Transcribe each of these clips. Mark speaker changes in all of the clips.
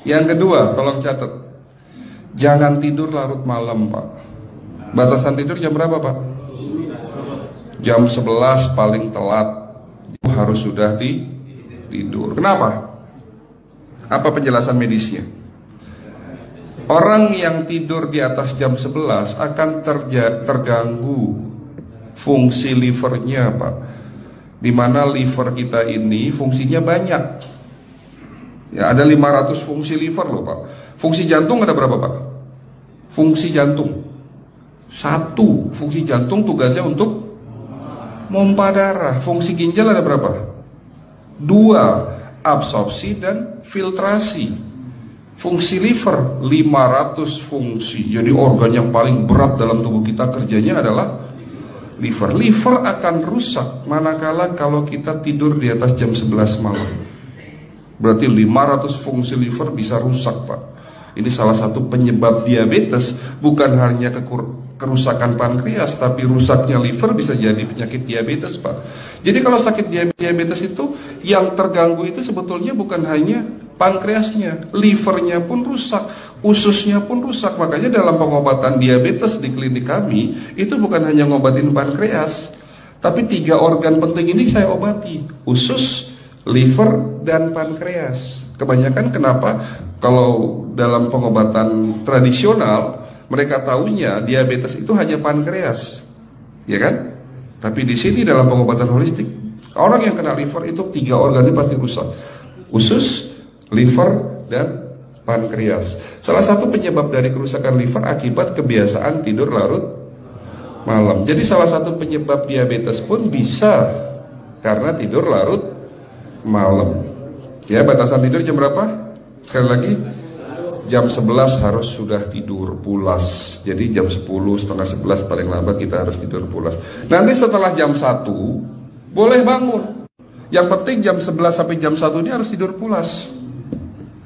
Speaker 1: Yang kedua, tolong catat. Jangan tidur larut malam, Pak. Batasan tidur jam berapa, Pak? Jam 11 paling telat. Harus sudah tidur. Kenapa? Apa penjelasan medisnya? Orang yang tidur di atas jam 11 akan terganggu fungsi livernya, Pak. Dimana liver kita ini fungsinya banyak. Ya, ada 500 fungsi liver loh, Pak. Fungsi jantung ada berapa, Pak? Fungsi jantung 1. Fungsi jantung tugasnya untuk mompa darah. Fungsi ginjal ada berapa? 2. Absorpsi dan filtrasi. Fungsi liver 500 fungsi. Jadi organ yang paling berat dalam tubuh kita kerjanya adalah liver. Liver akan rusak manakala kalau kita tidur di atas jam 11 malam. Berarti 500 fungsi liver bisa rusak, Pak. Ini salah satu penyebab diabetes. Bukan hanya kerusakan pankreas, tapi rusaknya liver bisa jadi penyakit diabetes, Pak. Jadi kalau sakit diabetes itu yang terganggu itu sebetulnya bukan hanya pankreasnya, livernya pun rusak, ususnya pun rusak. Makanya dalam pengobatan diabetes di klinik kami itu bukan hanya ngobatin pankreas, tapi 3 organ penting ini saya obati: usus, liver, dan pankreas. Kebanyakan kenapa kalau dalam pengobatan tradisional mereka tahunya diabetes itu hanya pankreas, ya kan? Tapi di sini dalam pengobatan holistik, orang yang kena liver itu 3 organ ini pasti rusak: usus, liver, dan pankreas. Salah satu penyebab dari kerusakan liver akibat kebiasaan tidur larut malam. Jadi salah satu penyebab diabetes pun bisa karena tidur larut malam. Ya, batasan tidur jam berapa? Sekali lagi, jam 11 harus sudah tidur pulas. Jadi jam 10, setengah 11 paling lambat kita harus tidur pulas. Nanti setelah jam 1 boleh bangun. Yang penting jam 11 sampai jam 1 ini harus tidur pulas.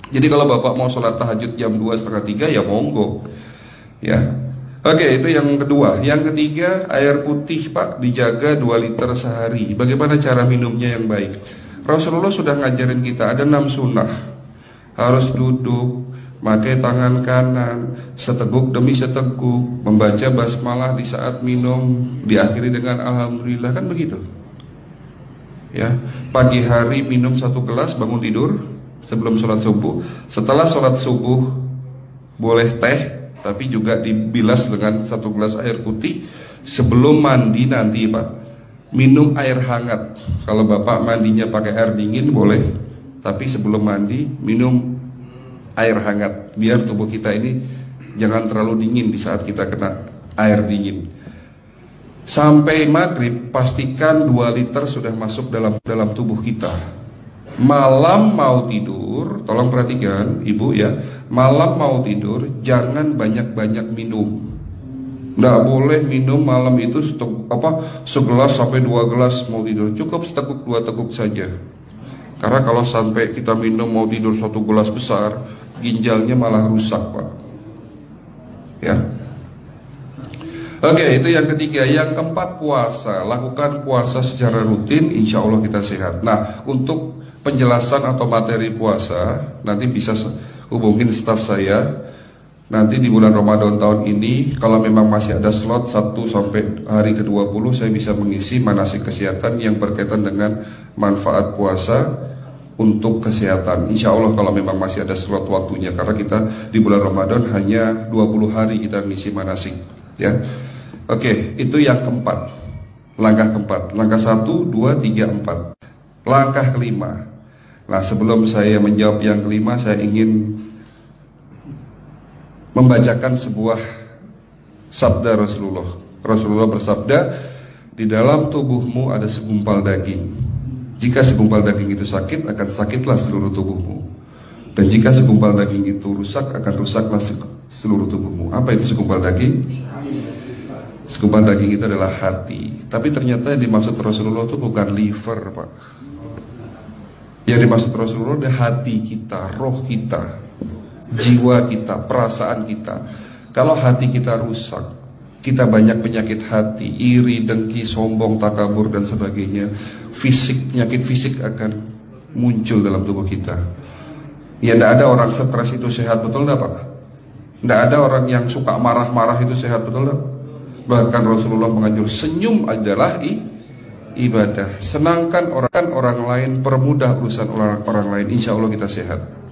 Speaker 1: Jadi kalau Bapak mau sholat tahajud jam 2, setengah 3 ya monggo. Ya. Oke, itu yang kedua. Yang ketiga, air putih, Pak, dijaga 2 liter sehari. Bagaimana cara minumnya yang baik? Rasulullah sudah ngajarin kita ada 6 sunnah. Harus duduk, pakai tangan kanan, seteguk demi seteguk, membaca basmalah di saat minum, diakhiri dengan alhamdulillah, kan begitu. Ya, pagi hari minum 1 gelas bangun tidur sebelum sholat subuh. Setelah sholat subuh boleh teh, tapi juga dibilas dengan 1 gelas air putih. Sebelum mandi nanti, Pak, minum air hangat. Kalau Bapak mandinya pakai air dingin boleh, tapi sebelum mandi minum air hangat biar tubuh kita ini jangan terlalu dingin di saat kita kena air dingin. Sampai maghrib pastikan 2 liter sudah masuk dalam tubuh kita. Malam mau tidur, tolong perhatikan Ibu ya, malam mau tidur jangan banyak-banyak minum. Nggak boleh minum malam itu segelas sampai 2 gelas mau tidur. Cukup seteguk 2 teguk saja. Karena kalau sampai kita minum mau tidur 1 gelas besar, ginjalnya malah rusak, Pak. Ya. Oke, itu yang ketiga. Yang keempat, puasa. Lakukan puasa secara rutin, insya Allah kita sehat. Nah, untuk penjelasan atau materi puasa nanti bisa hubungin staf saya. Nanti di bulan Ramadan tahun ini, kalau memang masih ada slot 1 sampai hari ke-20, saya bisa mengisi manasik kesehatan yang berkaitan dengan manfaat puasa untuk kesehatan. Insya Allah kalau memang masih ada slot waktunya, karena kita di bulan Ramadan hanya 20 hari kita mengisi manasik, ya. Oke, itu yang keempat. Langkah keempat. Langkah 1, 2, 3, 4. Langkah kelima. Nah, sebelum saya menjawab yang kelima, saya ingin membacakan sebuah sabda Rasulullah. Rasulullah bersabda, di dalam tubuhmu ada segumpal daging. Jika segumpal daging itu sakit, akan sakitlah seluruh tubuhmu. Dan jika segumpal daging itu rusak, akan rusaklah seluruh tubuhmu. Apa itu segumpal daging? Segumpal daging itu adalah hati. Tapi ternyata yang dimaksud Rasulullah itu bukan liver, Pak. Yang dimaksud Rasulullah adalah hati kita, roh kita, jiwa kita, perasaan kita. Kalau hati kita rusak, kita banyak penyakit hati, iri, dengki, sombong, takabur, dan sebagainya. Penyakit fisik akan muncul dalam tubuh kita. Ya tidak ada orang stres itu sehat, betul enggak Pak? Tidak ada orang yang suka marah-marah itu sehat, betul enggak? Bahkan Rasulullah menganjur senyum adalah ibadah. Senangkan orang lain, permudah urusan orang lain, insya Allah kita sehat.